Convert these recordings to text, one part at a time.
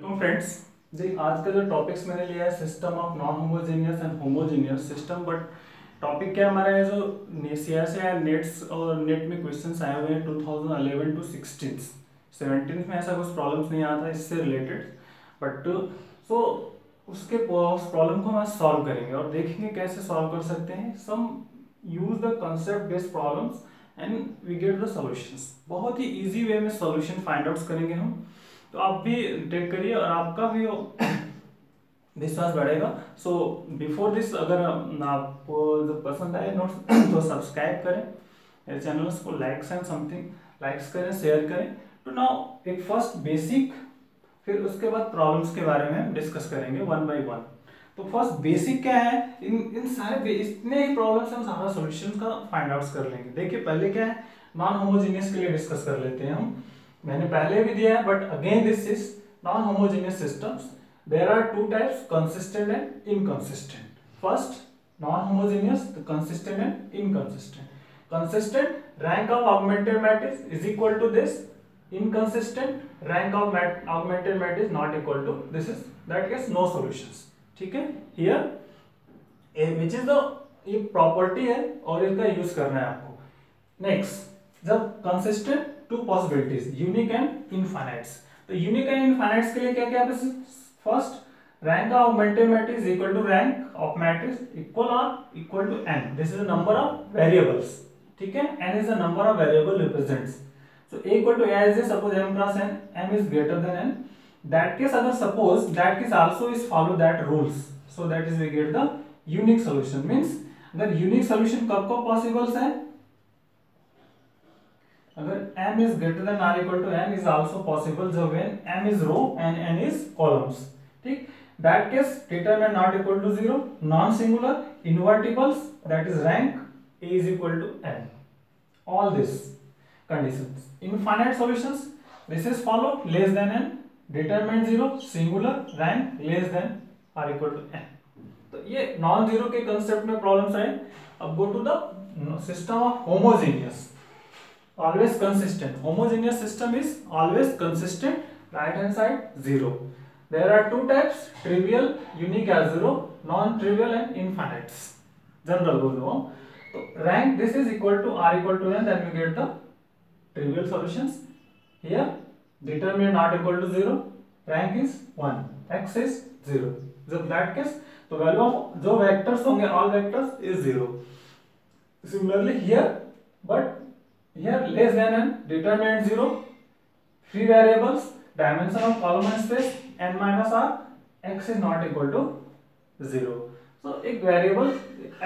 तो फ्रेंड्स देख आज का जो टॉपिक्स मैंने लिया है system of non homogeneous and homogeneous system. But topic क्या हमारा है जो सीएस या नेट्स और नेट में क्वेश्चंस आए हुए हैं 2011 टू 16 17 में ऐसा कुछ प्रॉब्लम्स नहीं आता इससे रिलेटेड। बट सो उसके उस प्रॉब्लम को हम सॉल्व करेंगे और देखेंगे कैसे सॉल्व कर सकते हैं। Some use the concept based problems and we get the solutions. बहुत ही इजी वे में सॉल्यूशन फाइंड आउट करेंगे हम। तो आप भी टेक करिए और आपका भी विश्वास बढ़ेगा। सो बिफोर दिस अगर आपको जो पसंद आए नोट्स तो सब्सक्राइब करें मेरे चैनल को, लाइक्स एंड समथिंग लाइक्स करें, शेयर करें। तो नाउ एक फर्स्ट बेसिक, फिर उसके बाद प्रॉब्लम्स के बारे में डिस्कस करेंगे वन बाय वन। तो फर्स्ट बेसिक क्या है, इन सारे इतने ही प्रॉब्लम्स हम सारा सॉल्यूशन का फाइंड आउट कर लेंगे। देखिए पहले क्या है, नॉन होमोजेनियस के लिए डिस्कस कर लेते हैं हम। मैंने पहले भी दिया है but again this is non homogeneous systems. There are two types, consistent and inconsistent. First non homogeneous, consistent and inconsistent. Consistent rank of augmented matrix is equal to this, inconsistent rank of augmented matrix not equal to this, is that case no solutions। ठीक है, here which is the ये property है और इसका use करना है आपको। Next जब consistent to possibilities unique and infinites. तो यूनिक एंड इनफाइनाइट्स के लिए क्या क्या, first rank of augmented matrix equal to rank of matrix equal to n, this is the number of variables. ठीक है, n is the number of variable represents. So A equal to A is suppose m cross n, m is greater than n. That case अगर suppose that case also is follow that rules, so that is we get the unique solution। means अगर unique solution कब को possible है, अगर m is greater than or equal to n is also possible जब when m is row and n is columns। ठीक, that case determinant not equal to 0, non singular, invertibles, that is rank A is equal to n, all this conditions। Infinite solutions this is follow less than n, determinant 0, singular, rank less than or equal to n। तो ये non zero के concept में problems आए। अब go to the system of homogeneous, always consistent. Homogeneous system is always consistent, right hand side 0। There are two types, trivial, unique as 0, non trivial and infinites. General बोलो तो rank this is equal to r equal to n, then we get the trivial solutions। here determinant not equal to 0, rank is 1, x is 0। जब that case तो value of जो vectors होंगे all vectors is 0। Similarly here but here less than n, determinant 0, free variables, dimension of column and space n minus r, x is not equal to 0। so एक variable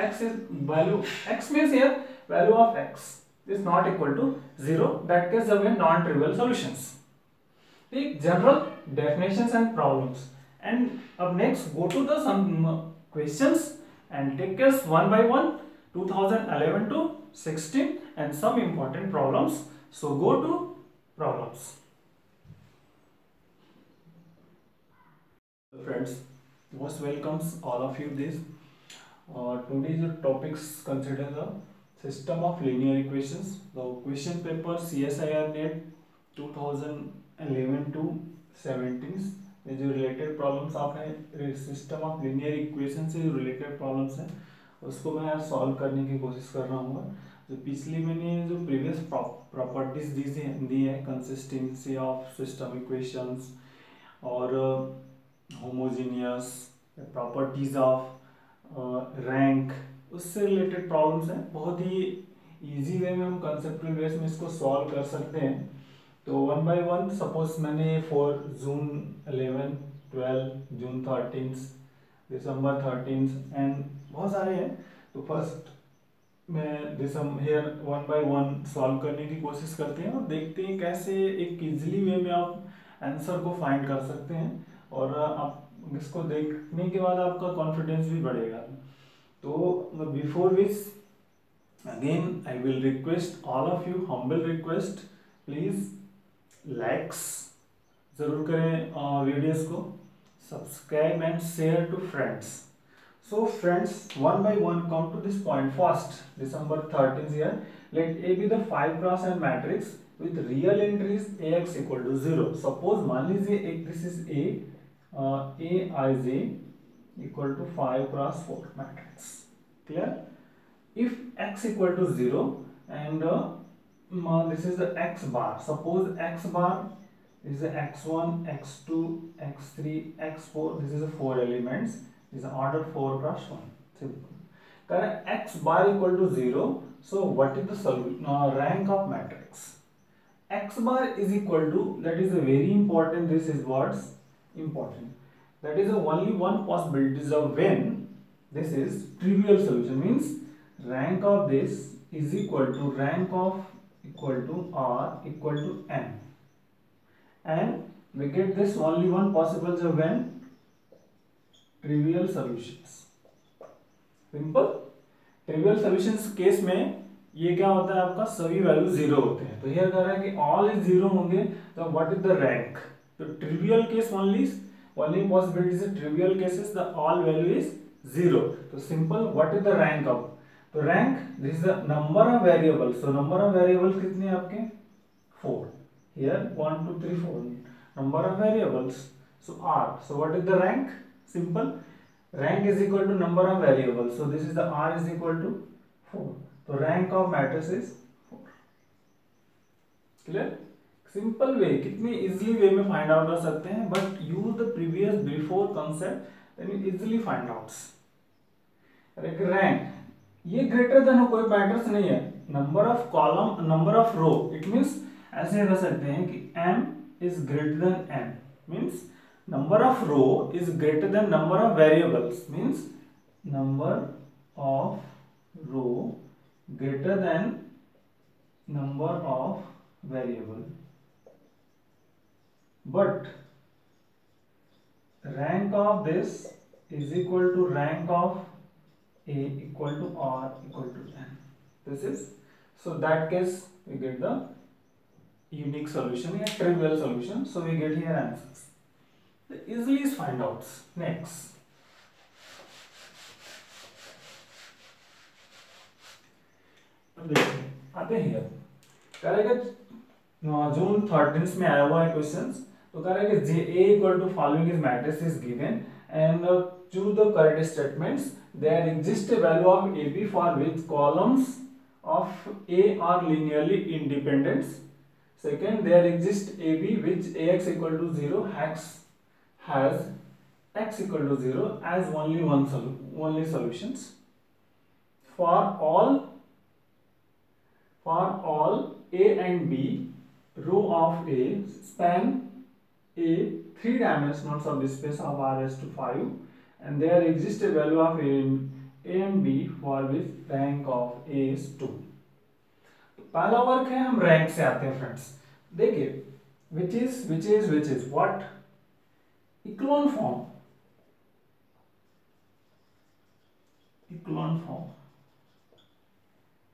x is value, x means here value of x is not equal to 0, that case जब है non trivial solutions। ठीक, general definitions and problems। and अब next go to the some questions and take us one by one 2011 to 16 and some important problems। so go to problems। friends, most welcomes all of you this today's topics consider the system of linear equations। the question paper CSIR net 2011 to 17 में जो related problems आपने system of linear equation से जो related problems हैं उसको मैं यार solve करने की कोशिश कर रहा हूँ। जो पिछली मैंने जो प्रीवियस प्रॉपर्टीज दी है, कंसिस्टेंसी ऑफ सिस्टम इक्वेशंस और होमोजेनियस, प्रॉपर्टीज ऑफ रैंक, उससे रिलेटेड प्रॉब्लम्स हैं। बहुत ही इजी वे में हम कंसेप्चुअल बेस में इसको सॉल्व कर सकते हैं। तो वन बाय वन सपोज मैंने for June 11, 12, June 13, December 13 and बहुत सारे हैं। तो फर्स्ट मैं here one by one solve करने की कोशिश करते हैं और देखते हैं कैसे एक इजीली वे में आप आंसर को फाइंड कर सकते हैं और आप इसको देखने के बाद आपका कॉन्फिडेंस भी बढ़ेगा। तो before which again I will request all of you, humble request, please likes जरूर करें वीडियोस को, subscribe and share to friends. So friends one by one come to this point। first December 13th here, let A be the 5 cross n matrix with real entries ax equal to 0. Suppose मान लीजिए एक this is aij equal to 5 cross 4 matrix. Clear? If x equal to 0 and this is the x bar. Suppose x bar is the x1, x2, x3, x4. This is the 4 elements. This is order 4 cross 1. Simple. Correct. X bar equal to 0. So what is the rank of matrix? X bar is equal to, that is a very important. This is what's important. That is only one possibility is of when this is trivial solution, means rank of this is equal to rank of equal to r equal to n, and we get this only one possible job when trivial solutions. Simple. Trivial solutions case में ये क्या होता है, आपका सभी value zero होते हैं. तो ये कह रहा है कि ऑल इज जीरो होंगे, तो व्हाट इज द रैंक. तो ट्रिवियल केस ओनली पॉसिबिलिटीज है trivial cases the all value is zero. तो simple what is the rank of. तो rank this is the number of variables. So number of variables कितने हैं आपके 4. Here 1 2 3 4 number of variables. So r. So what is the rank. Simple. Rank is equal to number of variables. So this is the r is equal to 4. So rank of matrix is 4. Clear? Simple way. कितनी easily way में find out कर सकते हैं. But use the previous before concept, then you easily find out. Rank ये greater than कोई matters नहीं है. Number of column, number of row. It means ऐसे कर सकते हैं कि m is greater than n. Means number of row is greater than number of variables, means number of row greater than number of variable, but rank of this is equal to rank of a equal to r equal to n. This is, so that case we get the unique solution or trivial solution. So we get here answers. The easiest find outs. Next, देखिए आते हैं here. करेगा जून 13 में आया हुआ है questions. तो करेगा जे a equal to following is matrix is given and choose the correct statements. There exists a value of ab for which columns of a are linearly independent. Second, there exists ab which ax equal to 0 has x equal to 0 as only solutions. For all a and b row of a span a 3-dimensional subspace of r raised to 5, and there exists a value of a and b for which rank of a is 2. पहला work है, हम rank से आते हैं friends. देखिए which is what echelon form.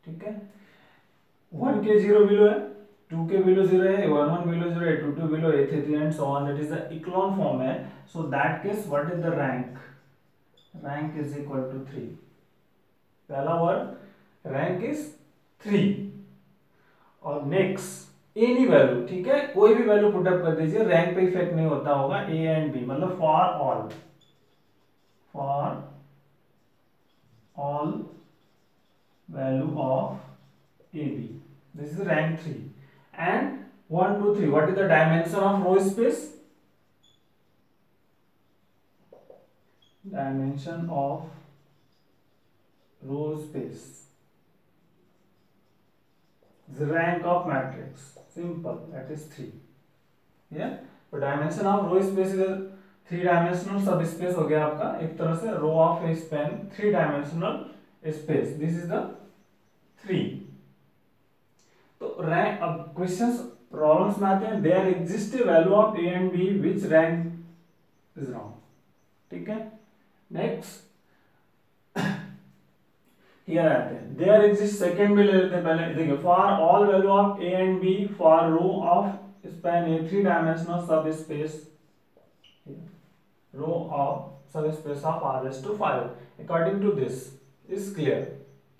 ठीक है. 1 के 0 बिलो है, 2 के बिलो 0 है, 1 बिलो 0 है, 2 बिलो 8 है, and so on. That is the echelon form है. So that case what is the rank. Rank is equal to 3. पहला वर्ड रैंक इज 3. और नेक्स्ट एनी वैल्यू, ठीक है, कोई भी वैल्यू पुट अप कर दीजिए, रैंक पे इफेक्ट नहीं होता होगा. ए एंड बी मतलब for all value of A B, this is rank 3. And 1 2 3 what is the dimension of row space. Dimension of row space, the rank of matrix. Simple, that is 3. Yeah, तो dimension of row space is 3-dimensional subspace हो गया आपका एक तरह से. row of a span 3-dimensional space. This is the 3. तो rank, अब questions problems में आते हैं. There exists a value of a and b which rank is wrong. ठीक है. Next here आते हैं. There exists, सेकेंड में ले लेते हैं पहले. देखिए for all value of a and b for row of span a 3-dimensional subspace, row of subspace of r raised to 5 according to this is clear.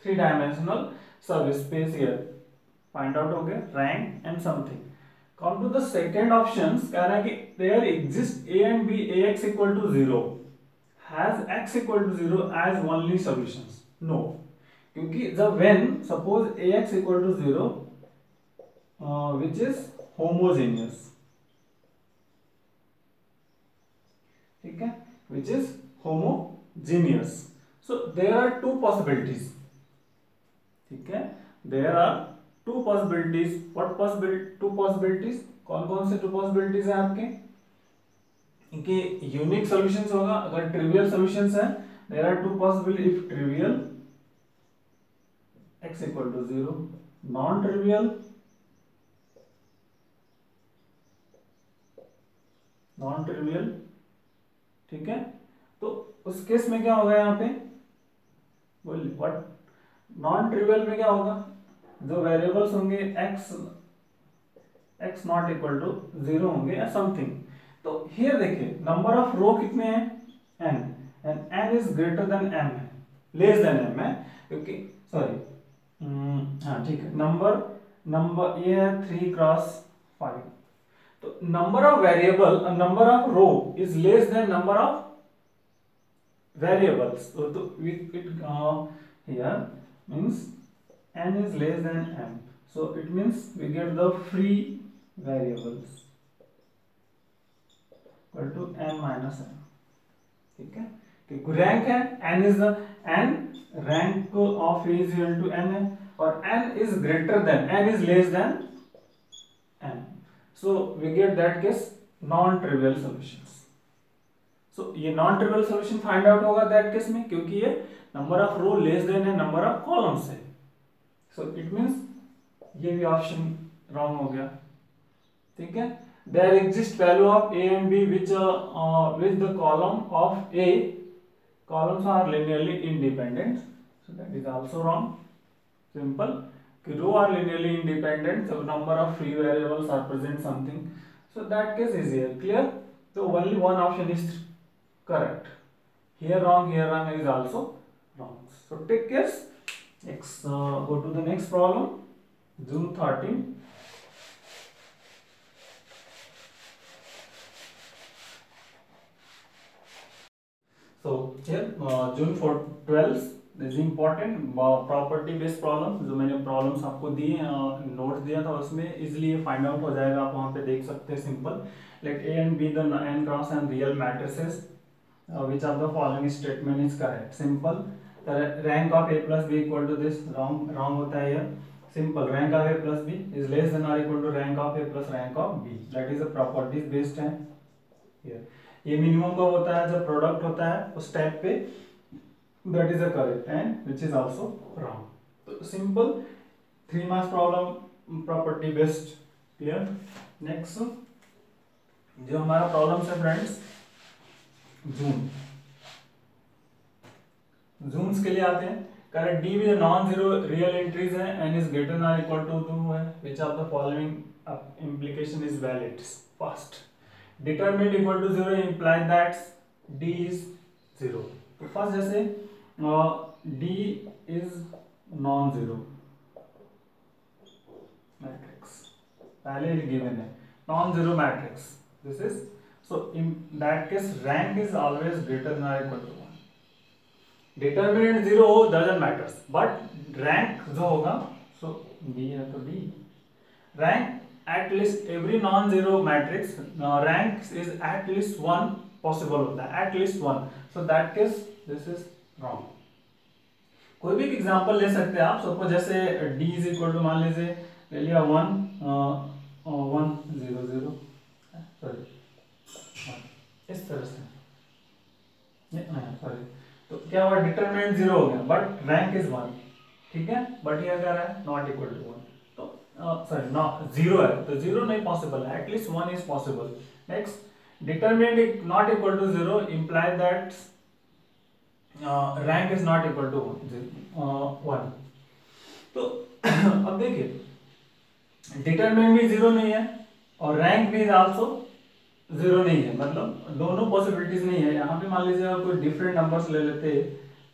3-dimensional subspace here. Find out हो गया rank and something. Come to the second option, कह रहा है कि there exist A and B, A x equal to 0 has x equal to 0 as only solutions. No, क्योंकि जब when suppose A x equal to 0 which is homogeneous, ठीक है, which is homogeneous, so there are two possibilities, ठीक है, there are two possibilities. What possibility, to possibilities, कौन कौन से to possibilities है आपके, इनके यूनिक सॉल्यूशंस होगा। अगर ट्रिवियल सॉल्यूशंस है, there are two possible if trivial x equal to 0, non trivial ठीक है। तो उस केस में क्या होगा यहाँ पे, बोलिए व्हाट, नॉन ट्रिवियल में क्या होगा, जो वेरिएबल्स होंगे x नॉट इक्वल टू 0 होंगे या समथिंग। तो हियर देखिए नंबर ऑफ रो कितने हैं, n, and n is greater than m है, लेस देन m है, क्योंकि सॉरी हाँ ठीक है, नंबर ये है 3 क्रॉस 5। तो number of variable, number of row is less than number of variables, so it here means n is less than m, so it means we get the free variables equal to n minus m, ठीक है, क्योंकि rank है n is the n, rank of a is equal to n है, और n is greater than, n is less than m, so we get that case non trivial solutions। So ये non trivial solution find out होगा that case में, क्योंकि ये number of row less than है number of columns है। So it means ये भी option wrong हो गया, ठीक है। There exist value of A and B which the column of A, columns are linearly independent, so that is also wrong. Simple कि row are linearly independent, so number of free variables are present something, so that case is here clear। So only one option is correct, here wrong is also wrong, so take case next, go to the next problem, June 13। so here June 12 is important property based problem, जो मैंने problems आपको दिए notes दिया था उसमें easily find out हो जाएगा, आप वहां पे देख सकते हैं। Simple, let A and B the n cross n real matrices which of the following statement is correct। Simple, rank of a plus b equal to this, wrong होता है ये। Simple, rank of a plus b is less than or equal to rank of a plus rank of b, that is a properties based है। ये minimum कब होता है, जब product होता है उस टाइप पे, that is a correct and which is also wrong। तो simple 3 marks problem property based, clear. Next जो हमारा प्रॉब्लम है फ्रेंड्स, जून्स के लिए आते हैं। Correct, D with non zero real entries है, एन इज ग्रेटर देन और इक्वल टू 2 है, which of the following implication is valid। First, determinant equal to 0 implies that d is 0। तो फर्स्ट जैसे d is non zero matrix, पहले given है non zero matrix, this is, so in that case rank is always greater than or equal to 1। determinant 0 हो doesn't matters, but rank जो होगा, so d है तो d, rank at least every non zero matrix rank is at least 1 possible होता है, at least 1, so that case this is wrong। कोई भी example ले सकते हैं आप, सपोज जैसे d is equal to, मान लीजिए ले लिया 1 1 0 0, सॉरी इस तरह से, सॉरी, तो क्या हुआ, डिटरमिनेंट 0 हो गया बट रैंक इज 1, ठीक है, बट ये क्या है, नॉट इक्वल टू 1, तो सॉरी नॉट 0 है तो 0 नहीं पॉसिबल है, at least 1 is possible. Next, determinant not equal to 0 implies that rank is not equal to 1। तो अब देखिए डिटरमिनेंट भी 0 नहीं है और रैंक भी आल्सो 0 नहीं है, मतलब दोनों पॉसिबिलिटीज नहीं है। यहाँ पे मान लीजिए आप कोई डिफरेंट नंबर्स ले लेते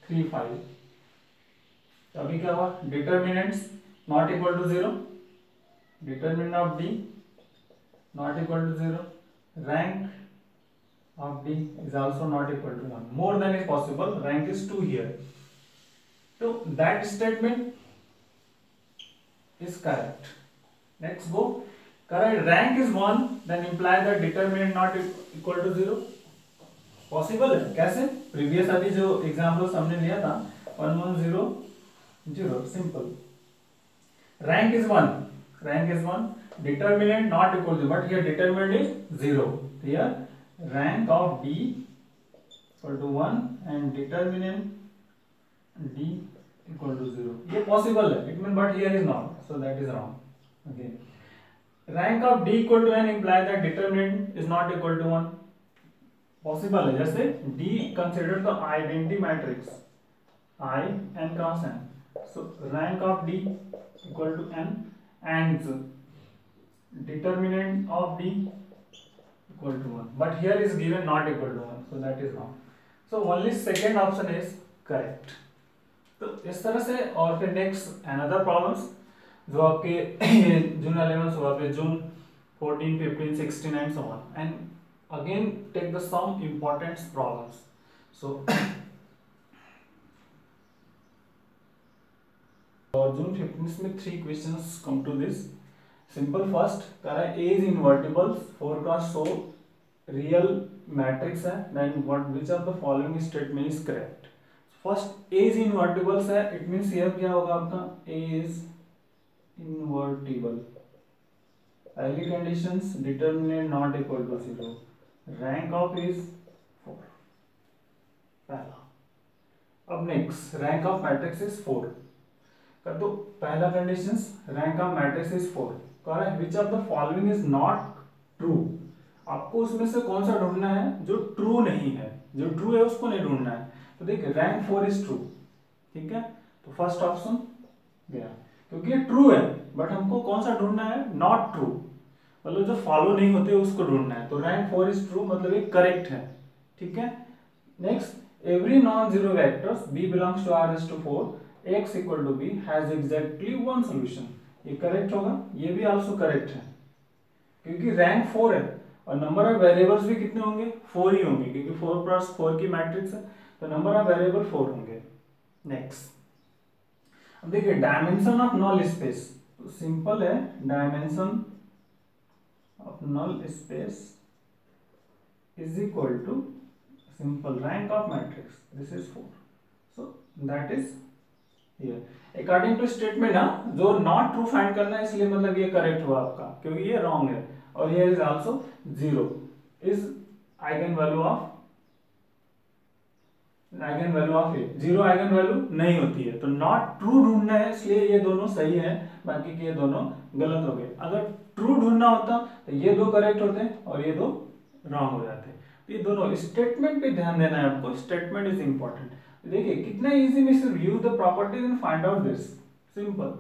3 5, तो अभी क्या हुआ, determinants not equal to 0 determinant of D not equal to 0, rank of D is also not equal to 1. More than is possible, rank is 2 here. So that statement is correct. Next go. Correct, rank is 1, then imply that determinant not equal to 0. Possible है कैसे? Previous अभी जो examples हमने लिया था 1 1 0 0, simple. Rank is 1, rank is 1, determinant not equal to, but here determinant is 0. Here rank of D equal to 1 and determinant D equal to 0. ये possible है, it means, but here is not, so that is wrong. Okay, rank of D equal to n imply that determinant is not equal to 1. Possible है, जैसे D consider the identity matrix I n cross n, so rank of D equal to n and determinant of D equal to 1, but here is given not equal to 1, so that is wrong. So only second option is correct. तो इस तरह से. और फिर next another problems जो आपके जून 11 हुआ, फिर जून 14 15 16 and so on, and again take the some important problems. So और जून 15 में 3 questions come to this. Simple first करा A is invertible, 4 का show real matrix है, then what which of the following statement is correct. First A is invertible है, it means here क्या होगा आपका A is invertible. Early conditions determinant not equal to 0. Rank of is 4 पहला. अब next rank of matrix is 4 कर दो. पहला conditions rank of matrix is 4 कह रहा है which of the following is not true. आपको उसमें से कौन सा ढूंढना है जो ट्रू नहीं है, जो ट्रू है उसको नहीं ढूंढना है. तो देखिए रैंक 4 इज ट्रू, ठीक है, तो फर्स्ट ऑप्शन गया क्योंकि ये ट्रू है, बट हमको कौन सा ढूंढना है नॉट ट्रू, मतलब जो फॉलो नहीं होते उसको ढूंढना है. तो रैंक 4 इज ट्रू, मतलब ये करेक्ट है, ठीक है. Next every non zero vectors b belongs to r⁴ x equal to b has exactly one solution. ये करेक्ट होगा, ये भी आल्सो करेक्ट है क्योंकि रैंक 4 है और नंबर ऑफ वेरिएबल्स भी कितने होंगे 4 ही होंगे क्योंकि 4 + 4 की मैट्रिक्स है, तो नंबर ऑफ वेरिएबल 4 होंगे. नेक्स्ट अब देखिए डायमेंशन ऑफ नल स्पेस, तो सिंपल है dimension of null space is equal to simple rank of matrix, this is 4, so that is here according to statement. हाँ जो not true फाइंड करना है, इसलिए मतलब ये करेक्ट हुआ आपका क्योंकि ये wrong है. और here is also 0 is eigen value of a, 0 eigen value नहीं होती है, तो नॉट ट्रू ढूंढना है, इसलिए ये दोनों सही है, बाकी के ये दोनों गलत हो गए. अगर ट्रू ढूंढना होता तो ये दो करेक्ट होते और ये दो रॉन्ग हो जाते. तो ये दोनों स्टेटमेंट पे ध्यान देना है आपको, स्टेटमेंट इज इंपॉर्टेंट. देखिए कितना इजी में सिर्फ use the properties and find out this, simple.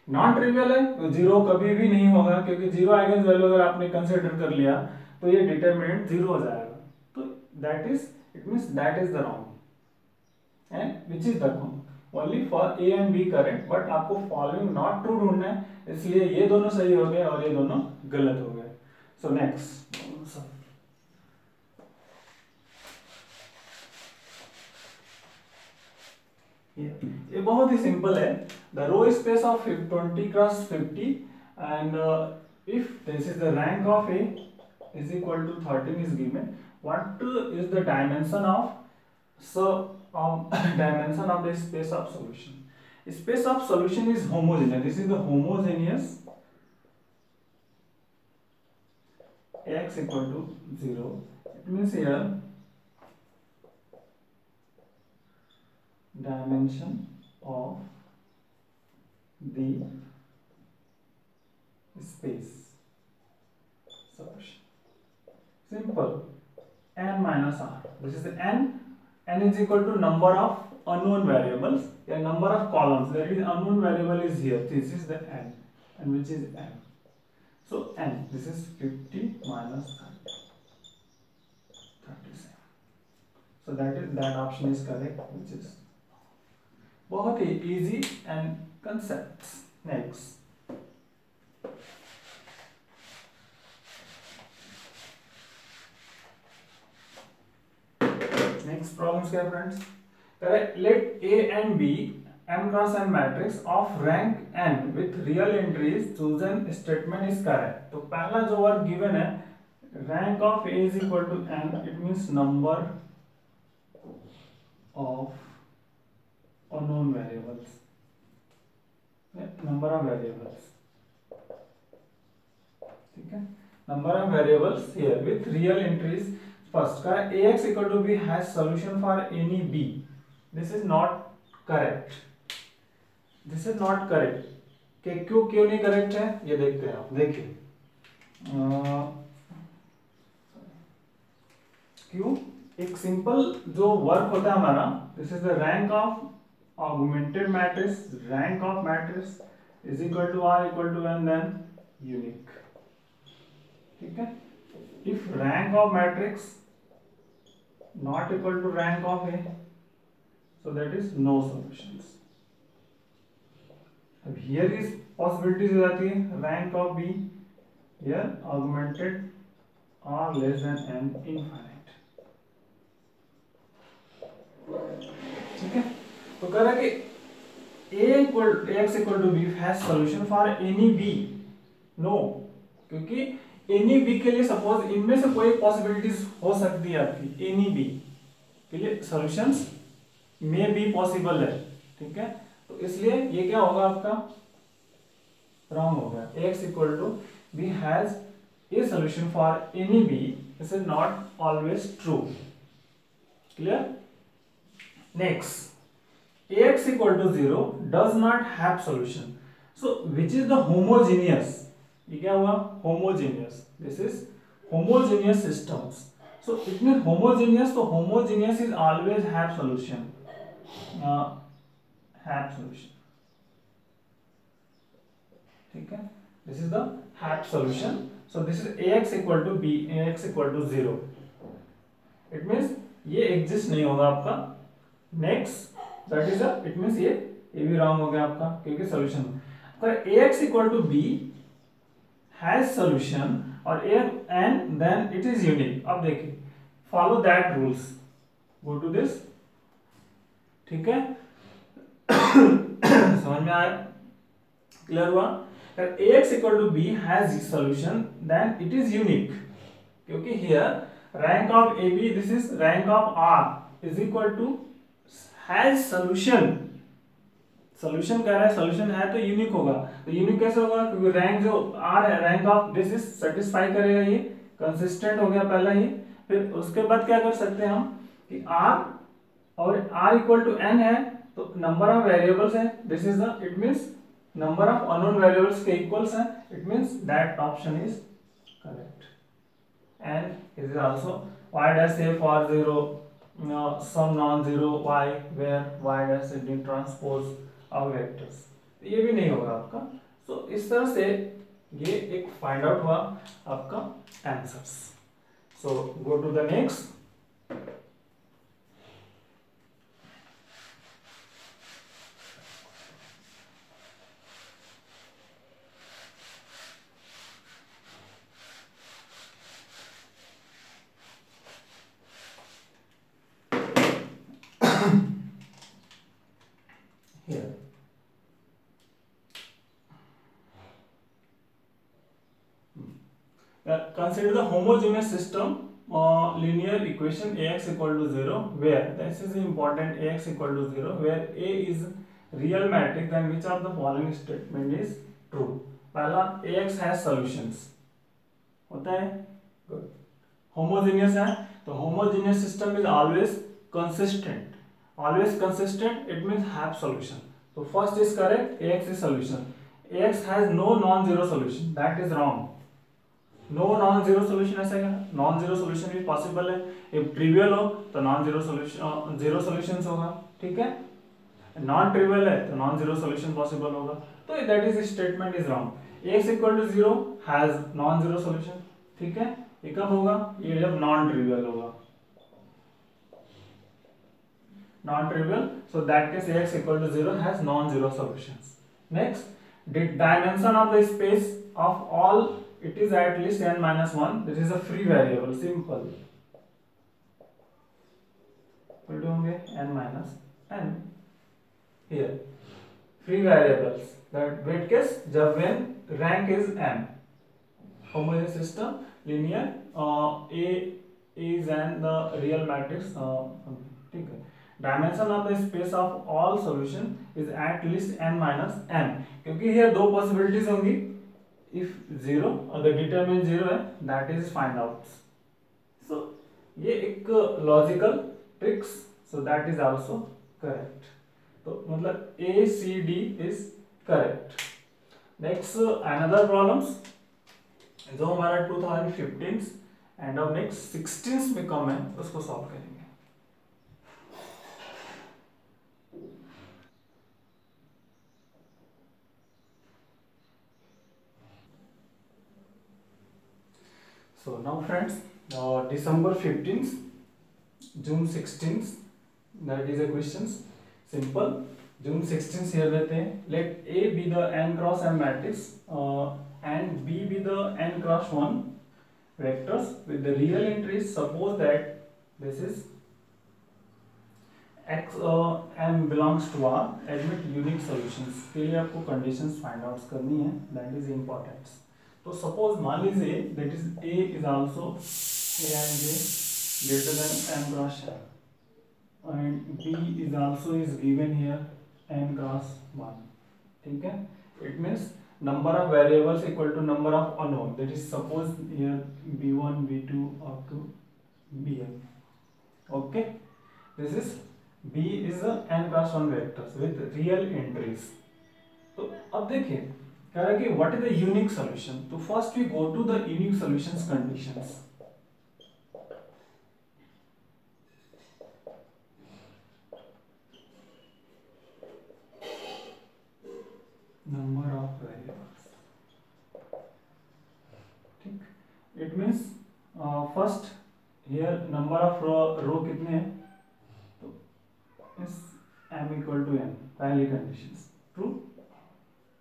Non trivial है तो 0 कभी भी नहीं होगा क्योंकि 0 आइगन वैल्यू अगर आपने कंसीडर कर लिया तो ये डिटरमिनेंट 0 हो जाएगा. तो that is it means that is the wrong and which is the wrong only for A and B correct, but आपको फॉलोइंग नॉट ट्रू ढूंढना है, इसलिए ये दोनों सही हो गए और ये दोनों गलत हो गए. सो नेक्स्ट ये बहुत ही सिंपल है. The row space of 20 cross 50 and if this is the rank of A is equal to 13 is given, what is the dimension of dimension of the space of solution. Space of solution is homogeneous. This is the homogeneous x equal to 0. It means here dimension of the space solution. Simple. N minus r. This is the n. N is equal to number of unknown variables, yeah, number of columns. That is unknown variable is here. This is the n, and which is n. So n. This is 50 minus 30, 37. So that option is correct, which is बहुत ही easy and concepts. Next. Next problem क्या है friends, correct, let A and B m cross n matrix of rank n with real entries chosen statement is correct। तो पहला जो work given है, rank of a is equal to n, it means number of unknown variables, number of variables, ठीक है, number of variables here with real entries। first का ax equal to b has solution for any b, this is not correct, this is not correct. क्यों नहीं correct है ये देखते हैं आप, देखिए क्यों, एक सिंपल जो वर्क होता है हमारा, this is the rank of augmented matrix, rank of matrix is equal to r equal to n then unique, ठीक है। If rank of matrix not equal to rank of A, so that is no solutions. अब here is possibilities हो जाती है, rank of B here augmented r less than n infinite, ठीक है। तो कह रहा है कि a equal x equal to b has solution for any b, no, क्योंकि एनी b के लिए सपोज इनमें से कोई पॉसिबिलिटीज हो सकती है आपकी, एनी b के लिए सॉल्यूशंस मे बी पॉसिबल है, ठीक है। तो इसलिए ये क्या होगा आपका, रॉन्ग होगा। x equal to b has a solution for any b, this is not always true, clear. Next, ax equal to 0 does not have solution, so which is the homogeneous, ये क्या हुआ, homogeneous, this is homogeneous systems, so it mean homogeneous, तो homogeneous is always have solution, have solution, ठीक है, this is the have solution. So this is ax equal to b, ax equal to 0, it means ये exist नहीं होगा आपका। Next, that is it means ये भी wrong हो गया आपका, क्योंकि सॉल्यूशन पर ax equal to b has solution और and then it is unique. अब देखिए, follow that rules, go to this, ठीक है, समझ में आया, क्लियर हुआ। ax equal to b has solution then it is unique, क्योंकि here rank of ab, this is rank of r is equal to has solution, solution कह रहा है, सॉल्यूशन है तो यूनिक होगा, तो यूनिक कैसे होगा, क्योंकि रैंक जो r है, rank of this is satisfy करेगा, ये कंसिस्टेंट हो गया पहला ही। फिर उसके बाद क्या कर सकते हैं हम कि r और r इक्वल टू n है, तो नंबर ऑफ वेरिएबल्स है, this is the, it means number of unknown variables के इक्वल्स है, it means that option is correct. And is also y dash a for 0 some non-zero y where y dash is the transpose of vectors, ये भी नहीं होगा आपका। सो इस तरह से ये एक फाइंड आउट हुआ आपका answers. So go to the next, here consider the homogeneous system linear equation ax equal to 0 where, this is important, ax equal to 0 where a is real matrix, then which of the following statement is true। पहला, ax has solutions होता है, good, homogeneous है, तो homogeneous system is always consistent, always consistent, it means have solution, so first is correct, ax is solution, ax has no non-zero solution, that is wrong, no non zero solution ऐसा क्या, non zero solution भी possible है, if trivial हो तो non zero solution, zero solutions होगा, ठीक है, non trivial है तो नॉन जीरो सोल्यूशन पॉसिबल होगा, तो that is statement is wrong. x equal to 0 has non zero solution, ठीक है, ये कब होगा, ये जब नॉन ट्रिवियल होगा, non trivial, so that case x equal to 0 has non zero solutions. Next, the dimension of the space of all, it is at least n minus 1, this is a free variable, simple, equal to होंगे n minus n। Here free variables that wait case जब when rank is n, homogeneous system, linear, A is and the real matrix, ठीक है। Dimension of the space of all solution is at least n minus m, क्योंकि here दो possibilities होंगी। If zero, अगर determinant zero है, that is find out. सो ये एक logical tricks, so that is also correct. तो मतलब A C D is correct. Next another problems जो हमारा 2015 एंड ऑफ नेक्स्ट 16 में कम है, उसको सॉल्व करेंगे। So now friends, December 15th, June 16th, that is a questions, simple. June 16th here लेते हैं. Let A be the n cross m matrix and B be the n cross 1 vectors with the real entries. Suppose that this is x m belongs to R. Admit unique solutions. के लिए आपको conditions find out करनी है. That is important. तो suppose मान लीजिए that is A is also A and J greater than m cross n and B is also is given here n cross 1, ठीक है। It means number of variables equal to number of unknown, that is suppose here b1 b2 up to bn, okay। this is B is a n cross 1 vectors with real entries। तो अब देखिए कह रहा है कि what is the unique solution. तो first we go to the unique solutions conditions. Number of variables, ठीक। It means first here number of row कितने हैं, तो इस m इक्वल टू n, पहली conditions true.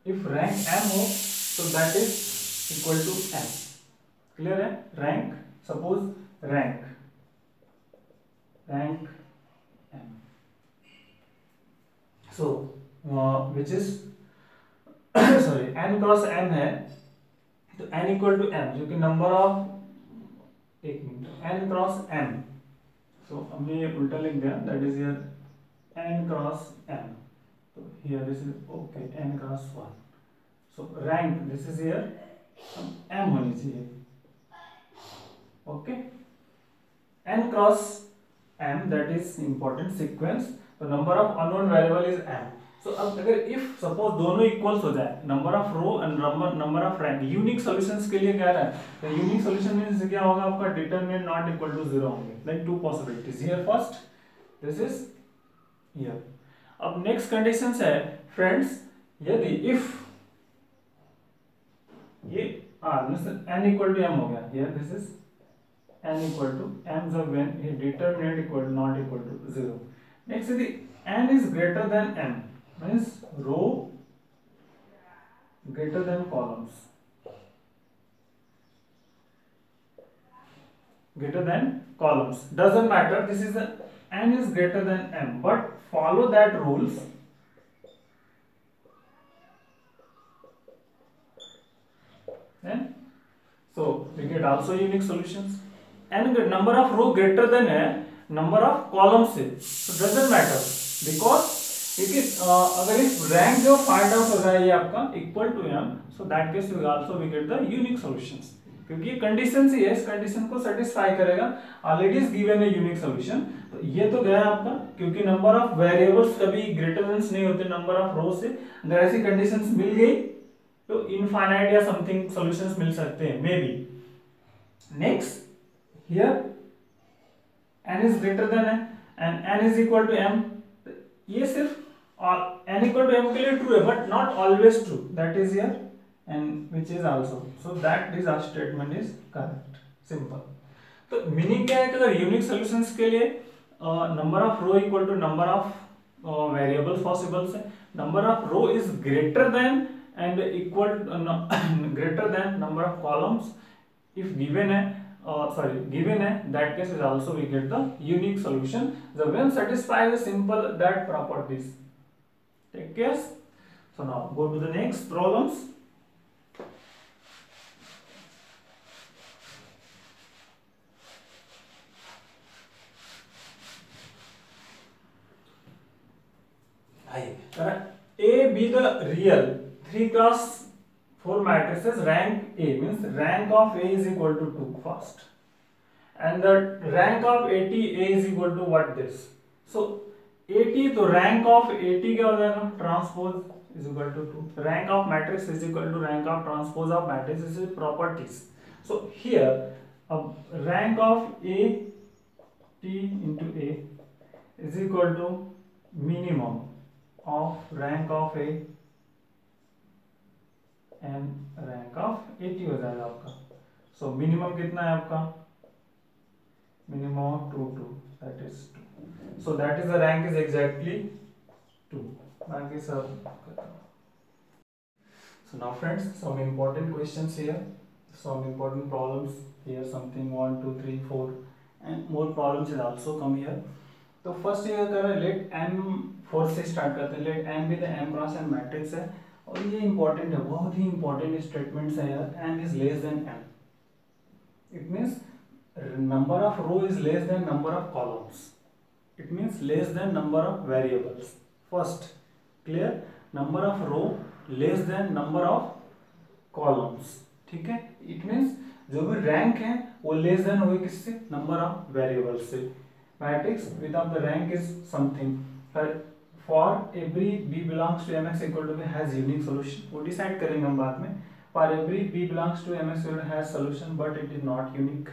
If rank m हो तो that is equal to m, clear है। Rank suppose rank m, so which is sorry n cross m है, तो n इक्वल टू m जो कि नंबर ऑफ, एक minute, n cross m, सो हमने ये उल्टा लिख दिया, that is here n cross m, so here this is okay n cross 1, so rank this is here m होनी चाहिए, okay। n cross m that is important sequence, तो number of unknown variable is m। so अब अगर if suppose दोनों equals हो जाए, number of row and number of rank, unique solutions के लिए कह रहा है, तो यूनिक सॉल्यूशन मींस क्या होगा आपका, डिटरमिनेंट नॉट इक्वल टू 0 होंगे, like two possibilities here, first this is here. अब नेक्स्ट कंडीशंस है फ्रेंड्स, यदि इफ ये n इक्वल टू m हो गया, here this is n equal to m जब व्हेन ये determinant equal not equal to 0। Next यदि n is greater than m means row greater than columns, greater than columns, doesn't matter, this is a n is greater than m, but follow that rules, then so we get also unique solutions। and number of row greater than है number of columns से, so doesn't matter because क्योंकि अगर इस rank जो find out हो रहा है ये आपका equal to m, so that case we also we get the unique solutions, क्योंकि ये कंडीशन ही है, इस कंडीशन को सेटिस्फाई करेगा, already is given a unique solution. तो ये तो गया आपका, क्योंकि नंबर ऑफ वेरिएबल्स कभी ग्रेटर देन नहीं होते नंबर ऑफ रो से, अगर ऐसी कंडीशंस मिल गई तो इनफाइनाइट या समथिंग सॉल्यूशंस मिल सकते हैं maybe. Next here n is greater than है and n is equal to m, ये सिर्फ n इक्वल टू m के लिए ट्रू है but not always true, that is here and which is also, so that this statement is correct, simple। तो meaning क्या है कि अगर यूनिक सॉल्यूशंस के लिए number of row equal to number of variables possibles है, number of row is greater than and equal greater than number of columns if given है, given है, that case is also we get the unique solution. The when satisfies the simple that properties. Take case. So now go to the next problems. A be the real 3 cross 4 matrices, rank A means rank of A is equal to 2 first, and the rank of AT A is equal to what this. So AT, तो rank of AT क्या हो जाएगा, transpose is equal to 2. Rank of matrix is equal to rank of transpose of matrix is properties. So here rank of A T into A is equal to minimum of rank of A and rank of AT हो जाएगा आपका. So minimum कितना है आपका, minimum of 2, that is 2. So that is the rank is exactly 2. बाकी सब. So now friends, some important questions here, some important problems here, something 1 2 3 4 and more problems will also come here. तो first ये कर रहे हैं, late m 4 से start करते हैं. लेट m भी the m cross n matrix है, और ये इंपॉर्टेंट है, बहुत ही इंपॉर्टेंट स्टेटमेंट्स है यार. m is less then m, it means number of row is less than number of columns. It means less than number of variables. First, clear? Number of row less than number of columns. ठीक है? It means जो भी rank है वो less than होगी किससे? Number of variables से. Matrix without the rank is something. For every b belongs to mx equal to b has unique solution. वो decide करेंगे हम बाद में. For every b belongs to mx equal to has solution but it is not unique.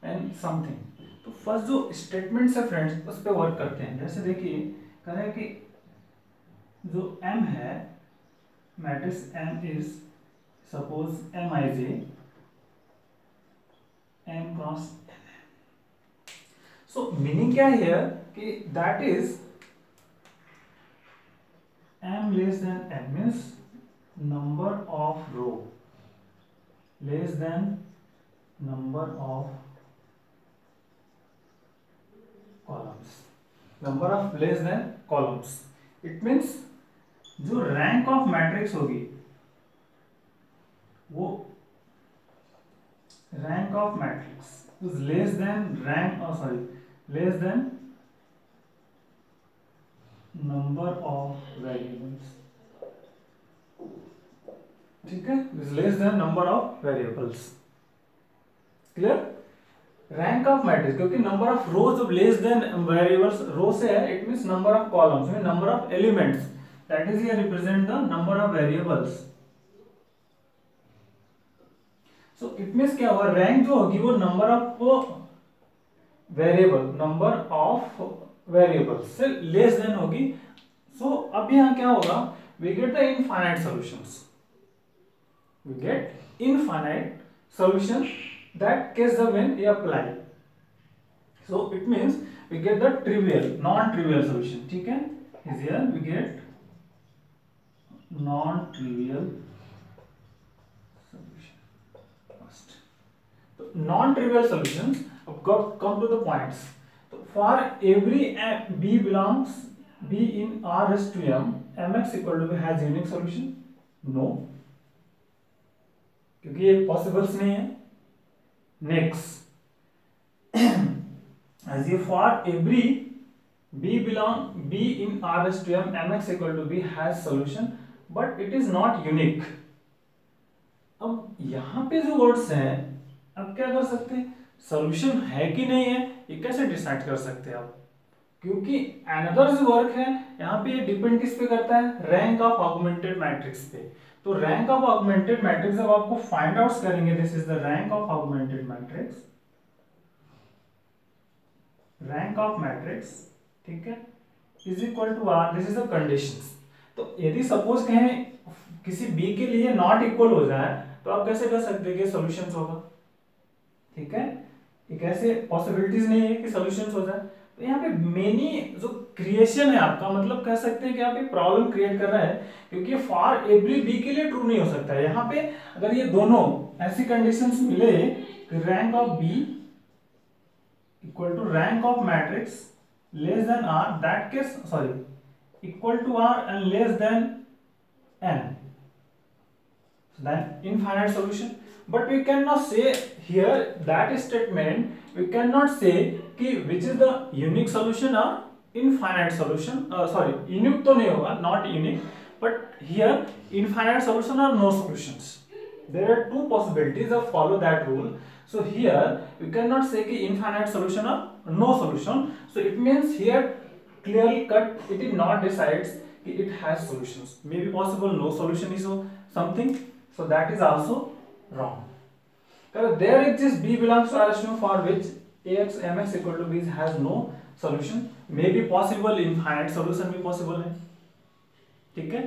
And something. तो first जो statements है friends उस पे वर्क करते हैं. जैसे देखिए कह रहे हैं कि जो m है, matrix m is suppose mij m cross n है. सो मीनिंग क्या है हियर कि that is m less than n means number of row less than number of columns, number of less than columns. It means जो rank of matrix होगी वो rank of matrix is less than less than number of variables. ठीक है, is less than number of variables. Clear? Rank of matrix, क्योंकि number of row जब less than variables row से है, it means number of columns में number of elements, that is here represent the number of variables. So it means क्या होगा, rank जो होगी वो नंबर ऑफ वेरिएबल्स से लेस देन होगी. सो अब यहां क्या होगा, we get the infinite solutions, we get infinite solution. That case when we apply, so it means we get the trivial non-trivial solution. ठीक है, is here we get non-trivial solution first. So non-trivial solutions, come to the points. So for every b belongs b in r raised to m, mx equal to b has unique solution. No, क्योंकि ये possibles नहीं है. Next, as if for every b in r raised to m, mx equal to b has solution, but it is not unique. अब यहाँ पे जो words हैं, अब क्या कर सकते हैं, सॉल्यूशन है कि नहीं है ये कैसे डिसाइड कर सकते हैं आप, क्योंकि अनदर जो वर्क है यहाँ पे ये डिपेंड किस पे करता है, रैंक ऑफ ऑगमेंटेड मैट्रिक्स पे. तो रैंक ऑफ ऑगमेंटेड मैट्रिक्स जब आपको फाइंड आउट करेंगे, this is the rank of augmented matrix, rank of matrix, ठीक है, is equal to r, this is the conditions. तो यदि सपोज कहें किसी बी के लिए नॉट इक्वल हो जाए तो आप कैसे कर सकते हैं कि सॉल्यूशंस होगा. ठीक है, ये कैसे पॉसिबिलिटीज नहीं है कि सॉल्यूशंस हो जाए. तो यहाँ पे मेनी जो क्रिएशन है आपका, मतलब कह सकते हैं कि आप एक प्रॉब्लम क्रिएट कर रहा है, क्योंकि फॉर एवरी बी के लिए ट्रू नहीं हो सकता है। यहाँ पे अगर ये दोनों ऐसी कंडीशंस मिले, rank of B equal to rank of matrix less than r, that case sorry equal to r and less than n, then infinite solution. But we cannot say here that statement, we cannot say कि which is the unique solution or infinite solution, sorry unique तो नहीं होगा, not unique, but here infinite solution or no solutions. There are two possibilities of follow that rule. So here we cannot say कि infinite solution or no solution. So it means here clearly cut it is not decides कि it has solutions. Maybe possible no solution is something. So that is also wrong. There exists b belongs to Aristotle for which ax mx equal to b has no solution. Maybe possible infinite solution भी possible है, ठीक है,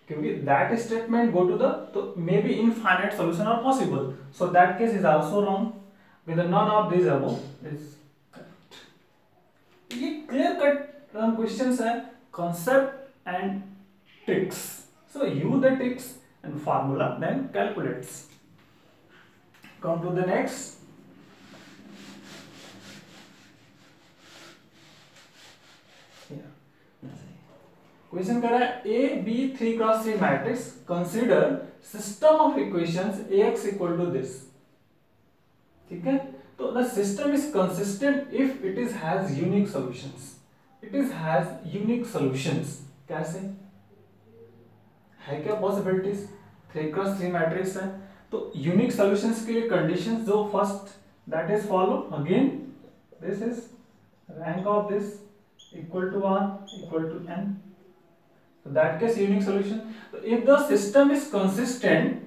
क्योंकि that statement go to the, तो maybe infinite solution are possible. So that case is also wrong. With none of these above is correct. ये clear cut questions है, concept and tricks. So use the tricks and formula, then calculates. Come to the next. Question कर रहा है A B 3x3 matrix, consider system of equations ax equal to this, ठीक है। तो the system is consistent if it is has unique solutions, it is has unique solutions. कैसे है, क्या possibilities, 3x3 matrix है, तो यूनिक सॉल्यूशंस के लिए कंडीशंस जो first that is follow again, this is rank of this equal to r equal to n, so that case unique solution. So if the system is consistent,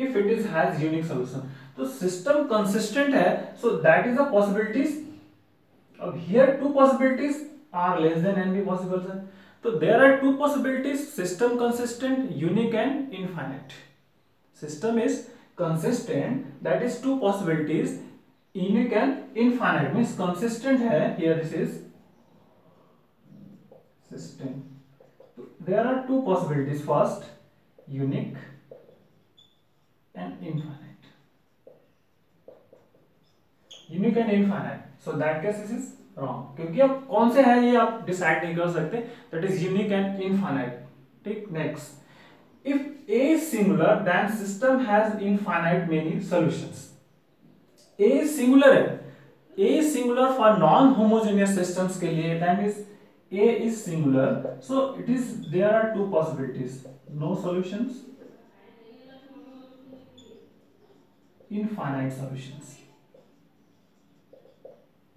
if it is has unique solution, तो system consistent है, so that is the possibilities. अब here two possibilities are less than n भी possible है, तो there are two possibilities, system consistent, unique and infinite. System is consistent, that is two possibilities, unique and infinite means consistent है, here this is system. So there are two possibilities, first unique and infinite, unique and infinite. So that case this is wrong, क्योंकि अब कौन से है ये आप decide नहीं कर सकते, that is unique and infinite, ठीक। next, if A is singular then system has infinite many solutions. A is singular है, A is singular for non homogeneous systems के लिए, that is A is singular, so it is, there are two possibilities, no solutions, infinite solutions.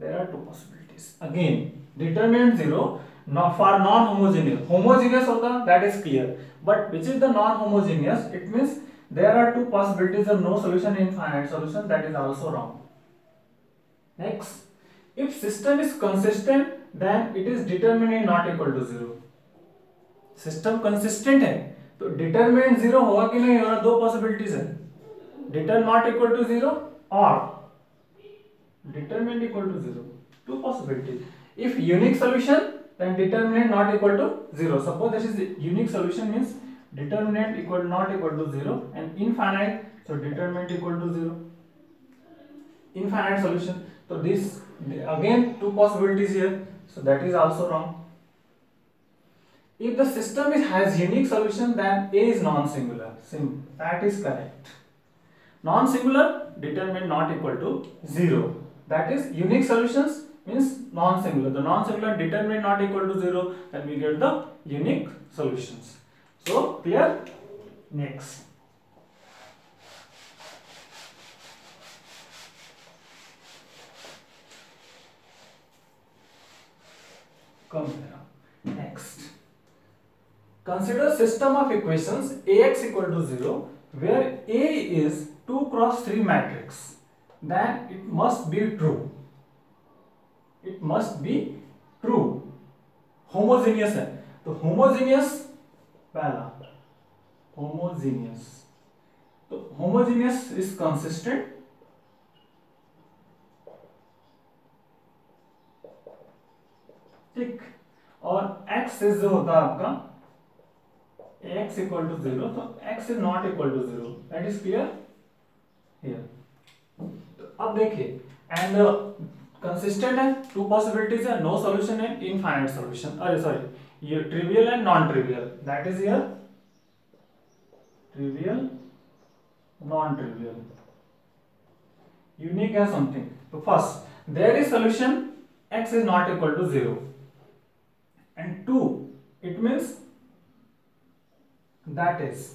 There are two possibilities. Again, determinant zero, not for non-homogeneous. Homogeneous होगा, that is clear. But which is the non-homogeneous? It means there are two possibilities of no solution, infinite solution. That is also wrong. Next, if system is consistent, then it is determinant not equal to zero. System consistent है तो determinant zero होगा कि नहीं होगा, दो possibilities है, deter not equal to zero और determinant equal to zero, two possibilities. If unique solution then determinant not equal to zero. Suppose this is unique solution means determinant equal not equal to zero, and infinite, so determinant equal to zero, infinite solution. So this again two possibilities here, so that is also wrong. If the system has unique solution then A is non-singular, that is correct. Non-singular, determinant not equal to zero, that is unique solutions means non-singular. The non-singular determinant not equal to zero, then we get the unique solutions. So clear? Next. Come here. Next. Consider system of equations Ax equal to 0 where A is 2 cross 3 matrix. Then it must be true. It must be true. Homogeneous है तो homogeneous पहला, homogeneous, तो homogeneous is consistent, ठीक। और x is जो होता है आपका x इक्वल टू 0, तो x is not equal to 0, that is clear here. तो अब देखिए, एंड कंसिस्टेंट है, टू पॉसिबिलिटीज है, नो सॉल्यूशन है, इनफाइनाइट सॉल्यूशन, अरे सॉरी ये trivial and non trivial, that is here trivial, non trivial, unique है समथिंग। तो first there is solution x is not equal to 0 and 2, it means that is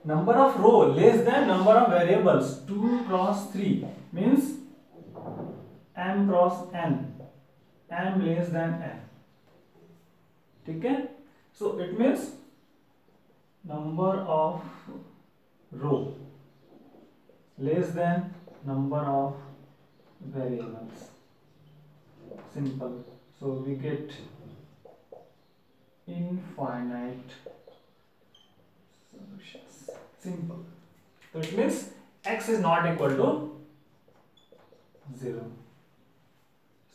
number of row less than number of variables, 2 cross 3 means m cross n, m less than n, ठीक है। so it means number of row less than number of variables, simple, so we get infinite solutions, simple, so it means x is not equal to 0,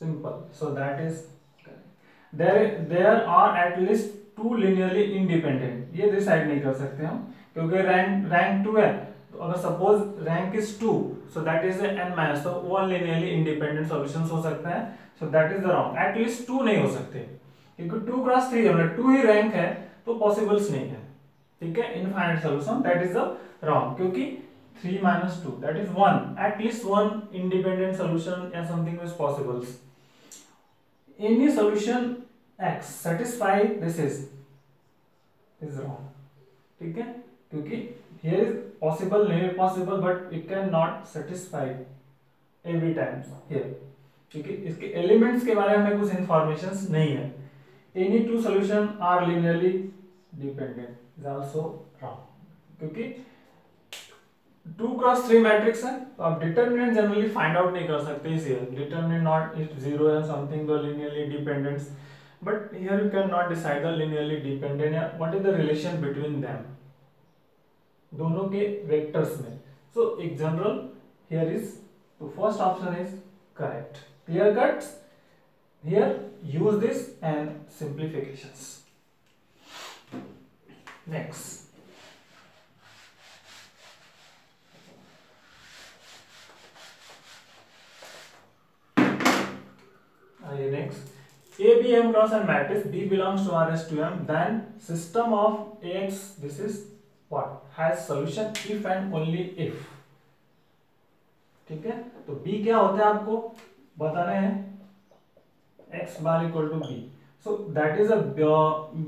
simple, so that is correct। there are at least two linearly independent, ये decide नहीं कर सकते हम क्योंकि rank 2 है, तो अगर suppose rank is 2, so that is n minus, तो वन लिनियरली इंडिपेंडेंट सॉल्यूशंस हो सकता है, so that is the wrong, at least 2 नहीं हो सकते क्योंकि 2 क्रॉस 3 है, 2 ही रैंक है, तो पॉसिबल्स नहीं है, ठीक है। Infinite solution, that is the wrong, क्योंकि 3 minus 2 that is 1, at least one independent solution and something is possible, any solution x satisfy this is wrong, ठीक है, क्योंकि here is possible, नहीं possible, but it can not satisfy every time here, क्योंकि इसके elements के बारे में कुछ इंफॉर्मेशन नहीं है। any two solution are linearly dependent is also wrong, क्योंकि 2 क्रॉस 3 मैट्रिक्स है, तो आप डिटरमिनेंट जनरली फाइंड आउट नहीं कर सकते, इसलिए determinant not is 0 and something the linearly dependent, but here you can not decide the linearly dependent या what is the relation between them, दोनों के वेक्टर्स में। सो एक जनरल हियर इज, तो first option is correct, clear cut, here use this and simplifications. Next A, B, M cross and matrix B belongs to R S to M, then system of AX, this is what has solution if and only if, ठीक है। तो B क्या होता है आपको बताना है, X bar equal to B, so that is a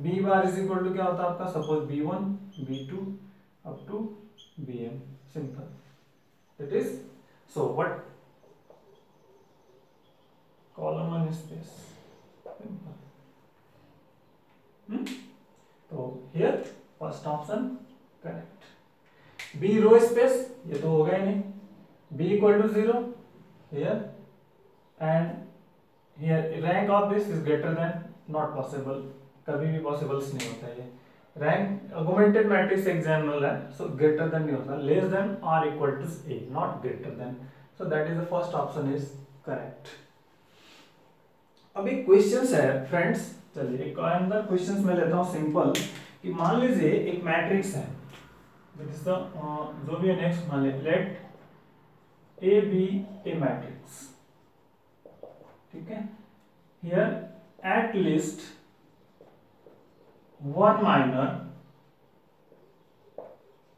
B bar is equal to क्या होता है आपका, suppose B1 B2 up to Bm, simple, that is, so what column and space, तो here first option correct. B row space, ये तो हो गया नहीं, B equal to 0 here, and here rank of this is greater than, not possible, कभी भी possibles नहीं होता ये, रैंक ऑगमेंटेड मैट्रिक्स एक्जाम्पल है, सो ग्रेटर देन नहीं होता, less than or equal to A, not greater than, so that is the first option is correct. अभी questions है फ्रेंड्स, चलिए एक अंदर क्वेश्चंस में लेता हूं सिंपल, कि मान लीजिए एक मैट्रिक्स है, जो भी है नेक्स्ट मान ले, let A be a matrix, ठीक है, here at least one minor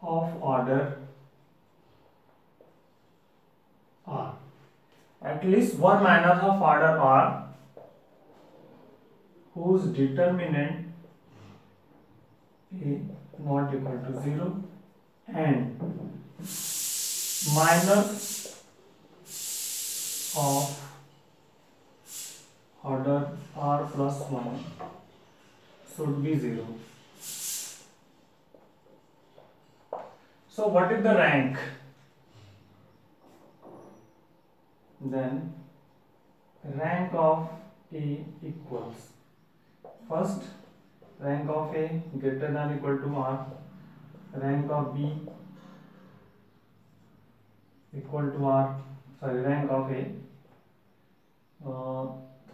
of order R, at least one minor of order R whose determinant A not equal to 0 and minor of order R plus 1 should be 0. So what is the rank? Then rank of A equals, first rank of A greater than equal to R, rank of B equal to R, sorry, rank of A,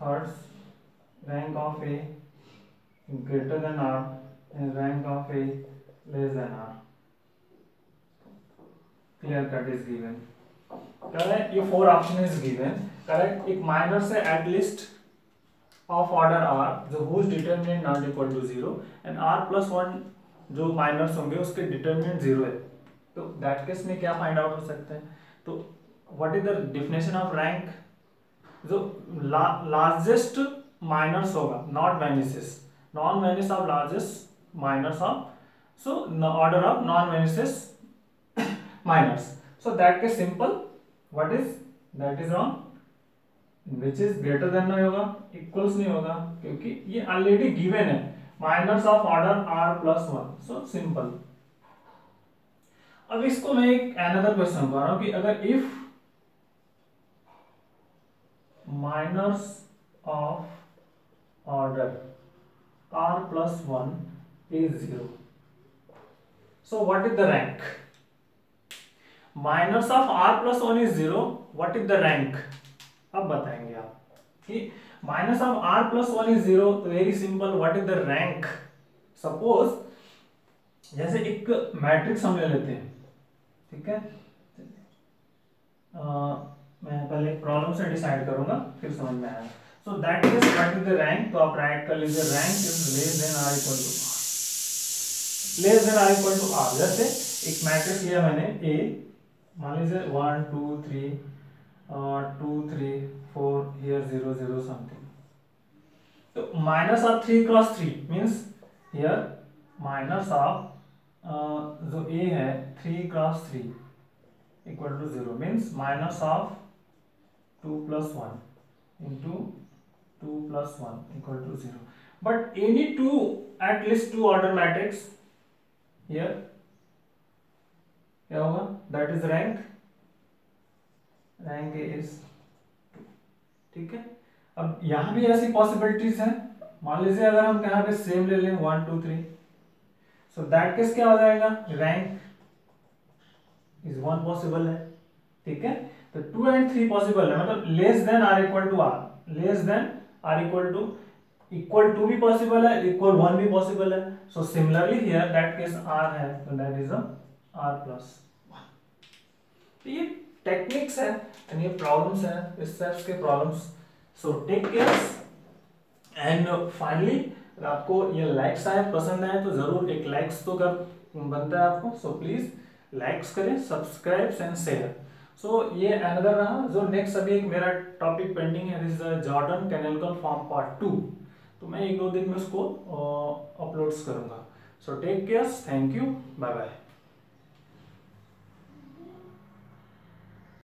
third rank of A greater than R and rank of A less than R. Clear cut is given. Correct, ये 4 option is given. Correct, एक minor से at least of order R जो whose determinant not equal to 0 and R plus 1 जो miners होंगे उसके determinant 0 है. तो that case में क्या फाइंड आउट हो सकता है? तो what is the definition of rank? जो लार्जेस्ट माइनर्स होगा, not vanishes, non vanish of largest minors of, so order of non vanishes minors. So that case simple what is that is wrong. Which is greater than नहीं होगा, equals नहीं होगा, क्योंकि ये already given है minors of order R plus 1. So simple. अब इसको मैं एक अनदर क्वेश्चन कर रहा हूं कि अगर if minors of order R plus 1 is 0, so what is the rank? Minus of R plus 1 is 0, what is the rank? अब बताएंगे आप कि minus of R plus 1 is 0, तो very simple, what is the rank? Suppose जैसे एक matrix हम ले लेते हैं, ठीक है. मैं पहले प्रॉब्लम से डिसाइड करूंगा फिर समझ में आएगा. So that is what is the rank. तो आप राइट कर लीजिए rank is less than or equal to r. Less than or equal to r. जैसे एक मैट्रिक्स लिया मैंने ए, मान लीजिए 1 2 3 2 3 4 हियर 0 0 समथिंग. तो minors of 3 cross 3 means here minors of जो ए है 3 cross 3 equal to 0 means minors of 2 plus 1 into 2 plus 1 equal to 0. But any two at least two order matrix here क्या होगा? That is rank. Rank is 2. ठीक है. अब यहाँ भी ऐसी पॉसिबिलिटीज हैं. मान लीजिए अगर हम यहाँ पे सेम ले लें 1 2 3, so that केस क्या हो जाएगा? Rank is 1 पॉसिबल है. ठीक है. तो 2 and 3 पॉसिबल है, मतलब less than or equal to r, less than or equal to भी पॉसिबल है, इक्वल 1 भी पॉसिबल है. So similarly here that case r है, तो दैट इज आर प्लस 1. तो ये टेक्निक्स है एंड ये प्रॉब्लम्स है, इस टाइप्स के problems. So take care and finally आपको ये लाइक्स आए, पसंद आए तो जरूर एक लाइक्स तो कर बनता है आपको. सो प्लीज लाइक्स करें, सब्सक्राइब एंड शेयर. सो ये अनदर रहा. जो नेक्स्ट अभी एक मेरा टॉपिक पेंडिंग है, this is Jordan canonical form part 2. तो मैं 1-2 दिन में उसको अपलोड्स करूंगा. So take care, thank you, bye bye.